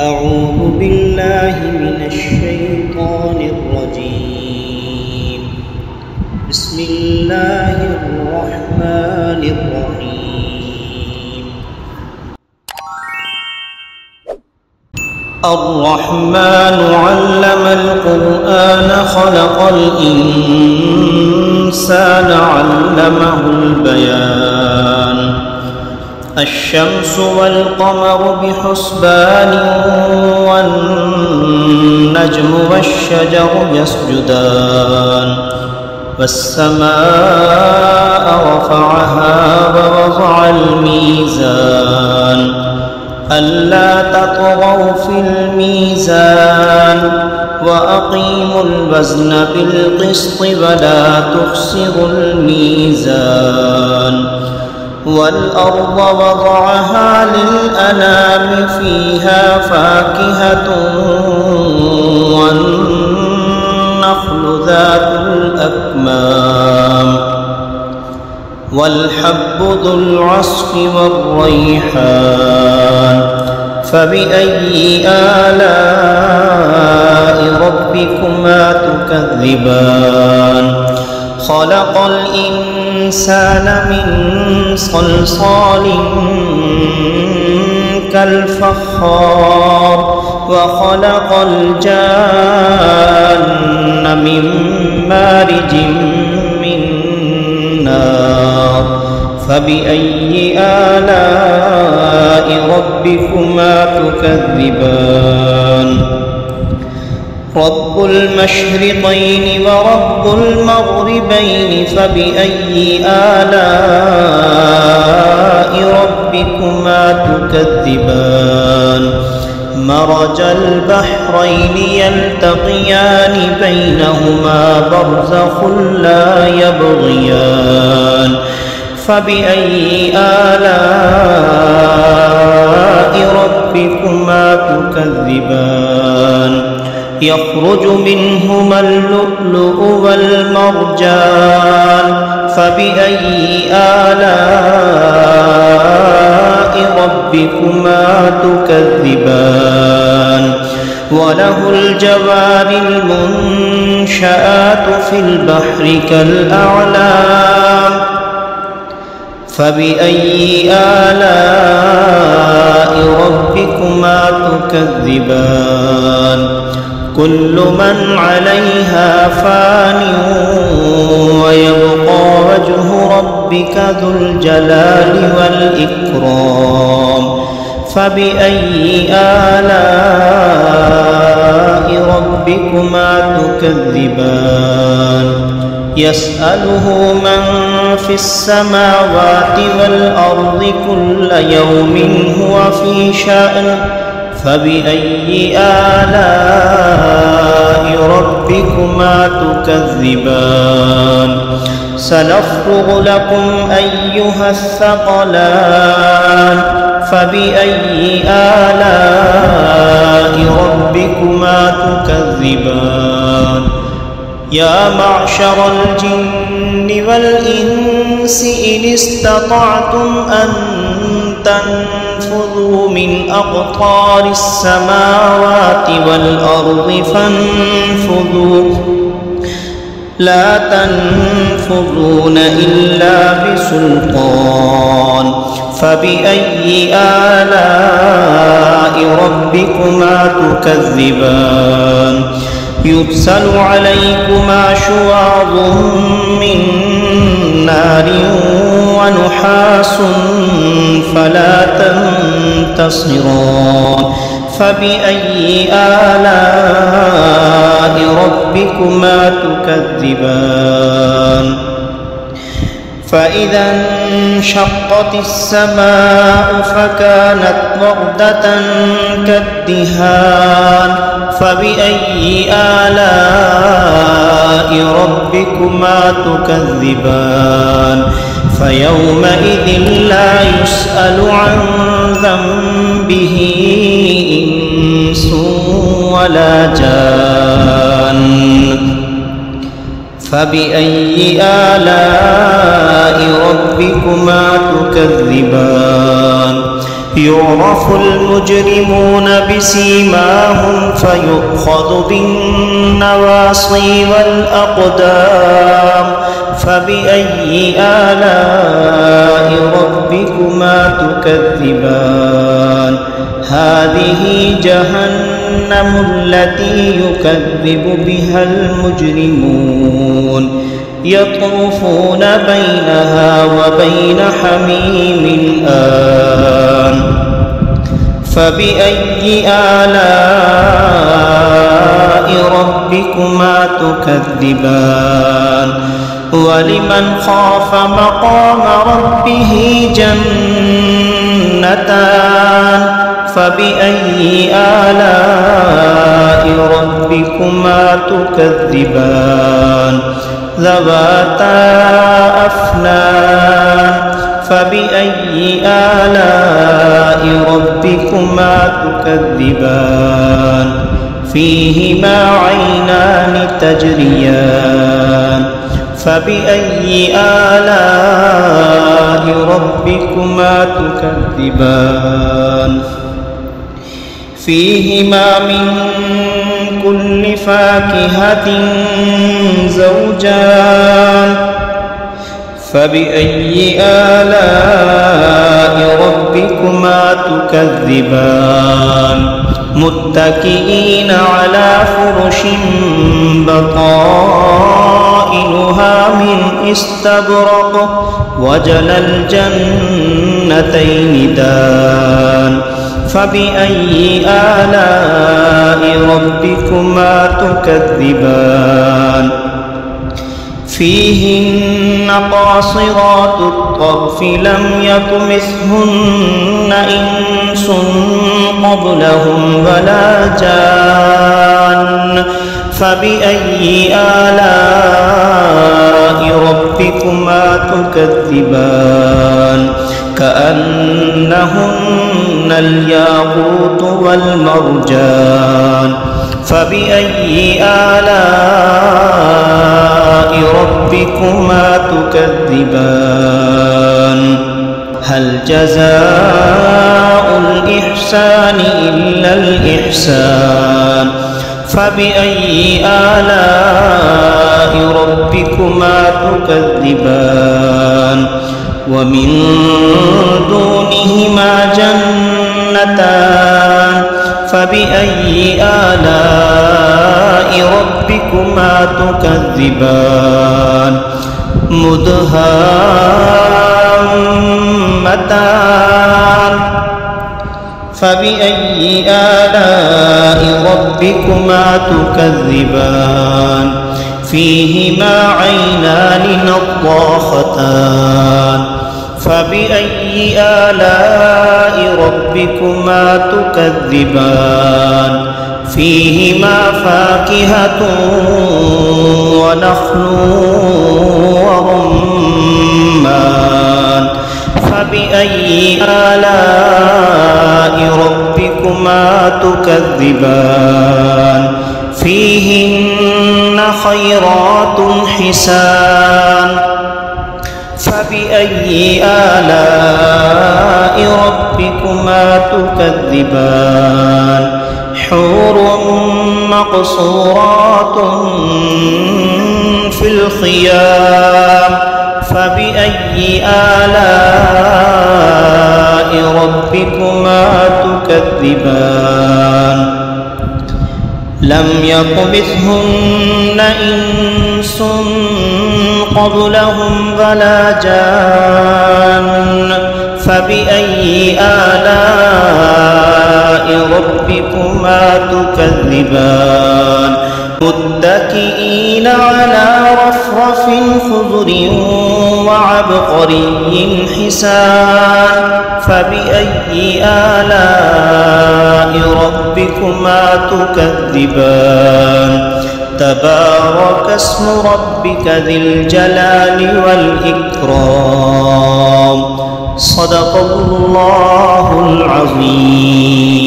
أعوذ بالله من الشيطان الرجيم. بسم الله الرحمن الرحيم. الرحمن علم القرآن خلق الإنسان علمه البيان. الشمس والقمر بحسبان والنجم والشجر يسجدان. والسماء رفعها ووضع الميزان ألا تطغوا في الميزان وأقيموا الوزن بالقسط ولا تخسروا الميزان. والأرض وضعها للأنام فيها فاكهة والنخل ذات الأكمام والحب ذو العصف والريحان. فبأي آلاء ربكما تكذبان؟ خلق الإنسان من صلصال كالفخار وخلق الجان من مارج من نار. فبأي آلاء ربكما تكذبان؟ رب المشرقين ورب المغربين فبأي آلاء ربكما تكذبان؟ مرج البحرين يلتقيان بينهما برزخ لا يبغيان. فبأي آلاء ربكما تكذبان؟ يخرج منهما اللؤلؤ والمرجان. فبأي آلاء ربكما تكذبان؟ وله الجوار المنشآت في البحر كالأعلام. فبأي آلاء ربكما تكذبان؟ كل من عليها فان ويبقى وجه ربك ذو الجلال والإكرام. فبأي آلاء ربكما تكذبان؟ يسأله من في السماوات والأرض كل يوم هو في شأن. فبأي آلاء ربكما تكذبان؟ سنفرغ لكم أيها الثقلان. فبأي آلاء ربكما تكذبان؟ يا معشر الجن والإنس إن استطعتم أن تنفذوا من أقطار السماوات والأرض فانفذوا لا تنفذون إلا بسلطان. فبأي آلاء ربكما تكذبان؟ يرسل عليكما شواظ من نار ونحاس فلا تنتصران. فبأي آلاء ربكما تكذبان؟ فإذا انشقت السماء فكانت وردة كالدهان. فبأي آلاء ربكما تكذبان؟ فيومئذ لا يسأل عن ذنبه إنس ولا جان. فبأي آلاء ربكما تكذبان؟ يعرف المجرمون بسيماهم فيؤخذ بالنواصي والأقدام فبأي آلاء ربكما تكذبان هذه جهنم التي يكذب بها المجرمون يطوفون بينها وبين حميم آن فبأي آلاء ربكما تكذبان ولمن خاف مقام ربه جنتان فبأي آلاء ربكما تكذبان ذواتا أفنان فبأي آلاء ربكما تكذبان فيهما عينان تجريان فبأي آلاء ربكما تكذبان فيهما من كل فاكهة زوجان فبأي آلاء ربكما تكذبان متكئين على فرش بطائنها من استبرق وجنى الجنتين دان فبأي آلاء ربكما تكذبان فيهن قاصرات الطرف لم يطمثهن إنس قبلهم ولا جان فبأي آلاء ربكما تكذبان كأنهن الياقوت والمرجان فبأي آلاء ربكما تكذبان هل جزاء الإحسان إلا الإحسان فبأي آلاء ربكما تكذبان ومن دونهما جنتان فبأي آلاء ربكما تكذبان مدهامتان فبأي آلاء ربكما تكذبان فيهما عينان نضاختان فبأي آلاء ربكما تكذبان فيهما فاكهة ونخل ورمان فبأي آلاء ربكما تكذبان فيهن خيرات حسان فبأي آلاء ربكما تكذبان حور مقصورات في الخيام فبأي آلاء ربكما تكذبان لم يطمثهن إنس قبلهم ولا جان فبأي آلاء ربكما تكذبان متكئين على رفرف خضر وعبقري حسان فبأي آلاء ربكما تكذبان تبارك اسم ربك ذي الجلال والإكرام صدق الله العظيم.